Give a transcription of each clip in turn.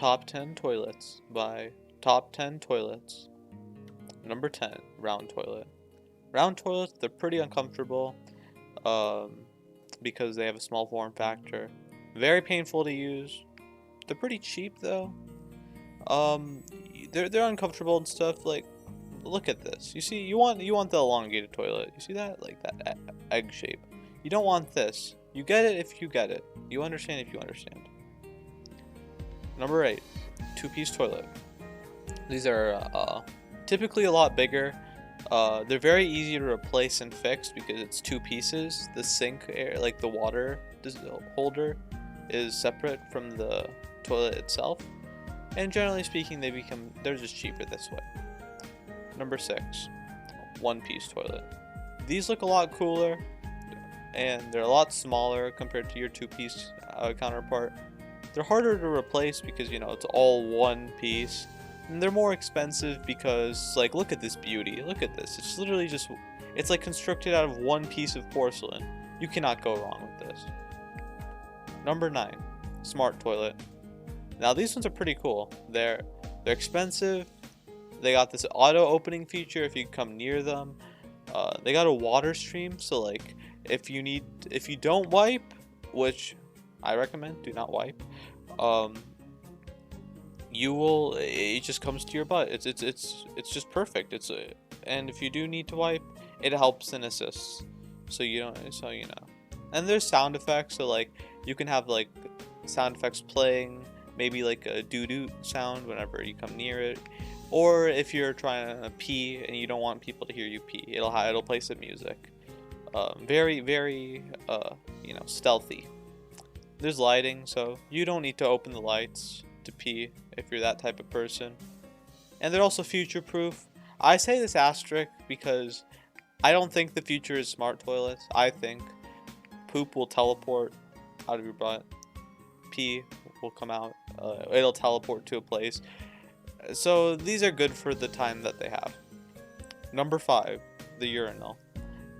Top 10 toilets by Top 10 toilets. Number 10, round toilet. Round toilets, they're pretty uncomfortable um, because they have a small form factor. Very painful to use. They're pretty cheap though. Um, they're uncomfortable and stuff. Like, look at this. You see, you want the elongated toilet. You see that, like that egg shape. You don't want this. You get it if you get it. You understand if you understand. Number 8, two-piece toilet. These are typically a lot bigger. They're very easy to replace and fix because it's two pieces. The sink air, like the water holder, is separate from the toilet itself. And generally speaking, they're just cheaper this way. Number 6, one-piece toilet. These look a lot cooler, and they're a lot smaller compared to your two-piece counterpart. They're harder to replace because, you know, it's all one piece. And they're more expensive because, like, look at this beauty. Look at this. It's literally just, it's like constructed out of one piece of porcelain. You cannot go wrong with this. Number 9, smart toilet. Now these ones are pretty cool. They're expensive. They got this auto opening feature if you come near them. They got a water stream, so like if you don't wipe, which I recommend, do not wipe. It just comes to your butt. It's just perfect. And if you do need to wipe, it helps and assists. So you know. And there's sound effects, so like you can have like sound effects playing, maybe like a doo-doo sound whenever you come near it. Or if you're trying to pee and you don't want people to hear you pee, it'll play some music. Very stealthy. There's lighting, so you don't need to open the lights to pee if you're that type of person. And they're also future-proof. I say this asterisk because I don't think the future is smart toilets. I think poop will teleport out of your butt. Pee will come out. It'll teleport to a place. So these are good for the time that they have. Number 5, the urinal.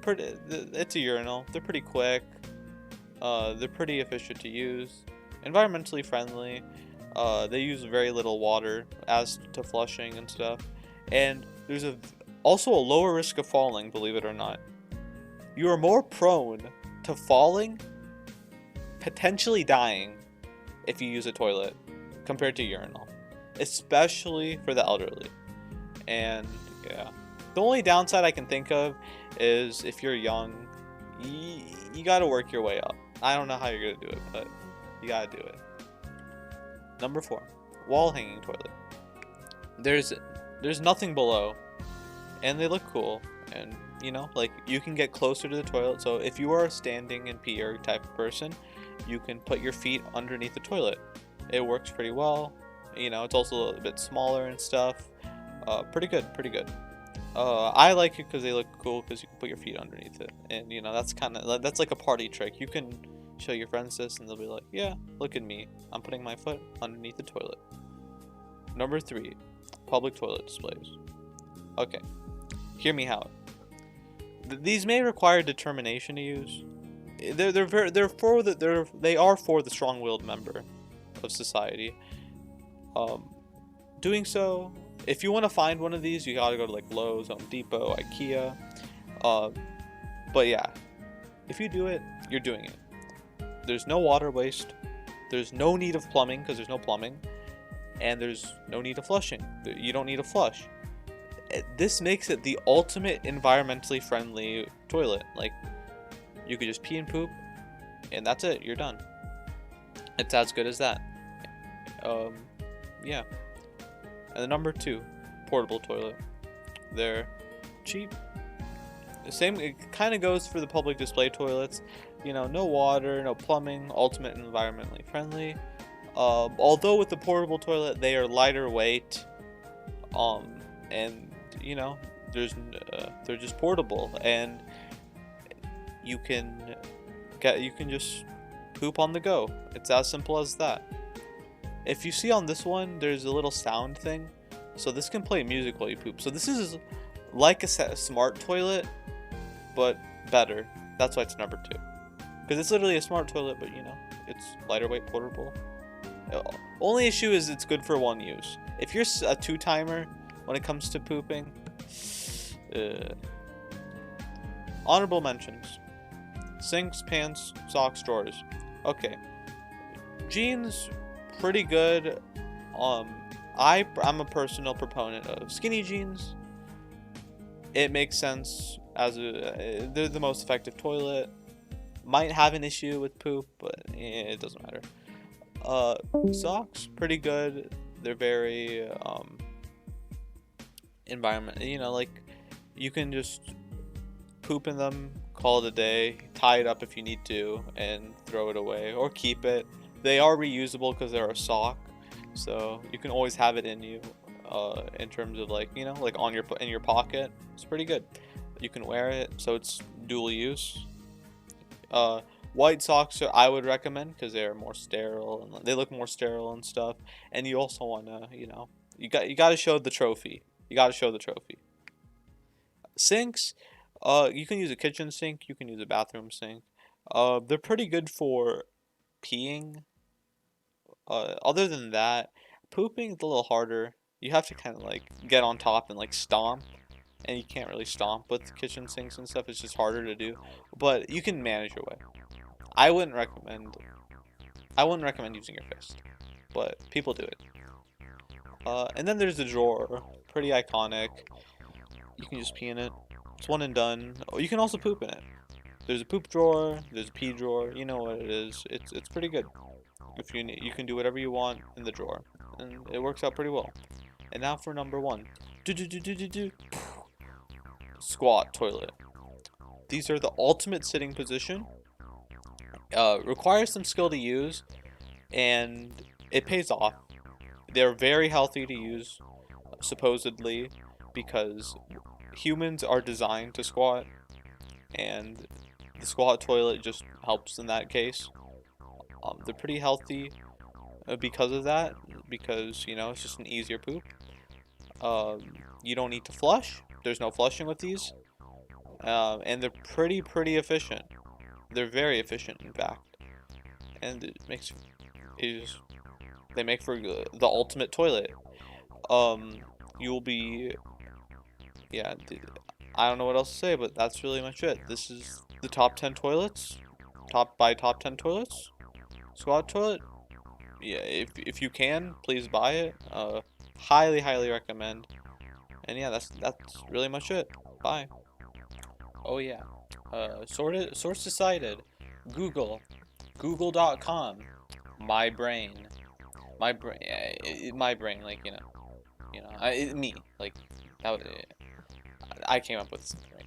It's a urinal. They're pretty quick. They're pretty efficient to use. Environmentally friendly. They use very little water as to flushing and stuff. And there's also a lower risk of falling, believe it or not. You are more prone to falling, potentially dying, if you use a toilet compared to urinal. Especially for the elderly. And yeah. The only downside I can think of is if you're young, you gotta work your way up. I don't know how you're gonna do it, but you gotta do it. Number 4, wall hanging toilet. There's nothing below, and they look cool, and you know, like you can get closer to the toilet. So if you are a standing and peer type of person, you can put your feet underneath the toilet. It works pretty well. You know, it's also a little bit smaller and stuff. Pretty good. I like it because they look cool because you can put your feet underneath it, and you know that's like a party trick. You can show your friends this, and they'll be like, "Yeah, look at me. I'm putting my foot underneath the toilet." Number 3, public toilet displays. Okay, hear me out. These may require determination to use. They are for the strong-willed member of society. Doing so, if you want to find one of these, you gotta go to like Lowe's, Home Depot, IKEA. But yeah, if you do it, you're doing it. There's no water waste. There's no need of plumbing because there's no plumbing, and there's no need of flushing. You don't need a flush. This makes it the ultimate environmentally friendly toilet. Like, you could just pee and poop, and that's it. You're done. It's as good as that. Yeah. And the number 2, portable toilet. They're cheap. The same, it kind of goes for the public display toilets. You know, no water, no plumbing, ultimate environmentally friendly. Although with the portable toilet, they are lighter weight. And you know, they're just portable, and you can just poop on the go. It's as simple as that. If you see on this one, there's a little sound thing, so this can play music while you poop. So this is like a smart toilet, but better. That's why it's number 2, because it's literally a smart toilet, but you know, it's lighter weight, portable. Only issue is it's good for one use. If you're a two-timer when it comes to pooping, uh, honorable mentions: sinks, pants, socks, drawers. Okay, jeans, pretty good. I'm a personal proponent of skinny jeans. It makes sense as they're the most effective toilet. Might have an issue with poop, but it doesn't matter. Socks, pretty good. They're very environment. Like you can just poop in them, call it a day, tie it up if you need to, and throw it away or keep it. They are reusable because they're a sock, so you can always have it in you. In terms of like like on in your pocket, it's pretty good. You can wear it, so it's dual use. White socks I would recommend because they're more sterile and they look more sterile and stuff. And you also want to, you got to show the trophy. You got to show the trophy. Sinks, you can use a kitchen sink. You can use a bathroom sink. They're pretty good for peeing. Other than that, pooping is a little harder. You have to kind of like get on top and like stomp. And you can't really stomp with kitchen sinks and stuff. It's just harder to do. But you can manage your way. I wouldn't recommend using your fist, but people do it. And then there's the drawer, pretty iconic. You can just pee in it. It's one and done. Oh, you can also poop in it. There's a poop drawer. There's a pee drawer. You know what it is. It's pretty good. If you can do whatever you want in the drawer, and it works out pretty well. And now for number one, squat toilet. These are the ultimate sitting position. Requires some skill to use, and it pays off. They're very healthy to use, supposedly, because humans are designed to squat, and the squat toilet just helps in that case. They're pretty healthy because of that, because it's just an easier poop. You don't need to flush. There's no flushing with these, and they're pretty efficient. They're very efficient, in fact, and they make for the ultimate toilet. You'll be, yeah. I don't know what else to say, but that's really much it. This is the top 10 toilets, top 10 toilets, squat toilet. Yeah, if you can, please buy it. Highly recommend. And yeah, that's really much it. Bye. Oh yeah. Source decided. Google. Google.com. My brain. My brain. My brain. Like me. Like that. I came up with this information.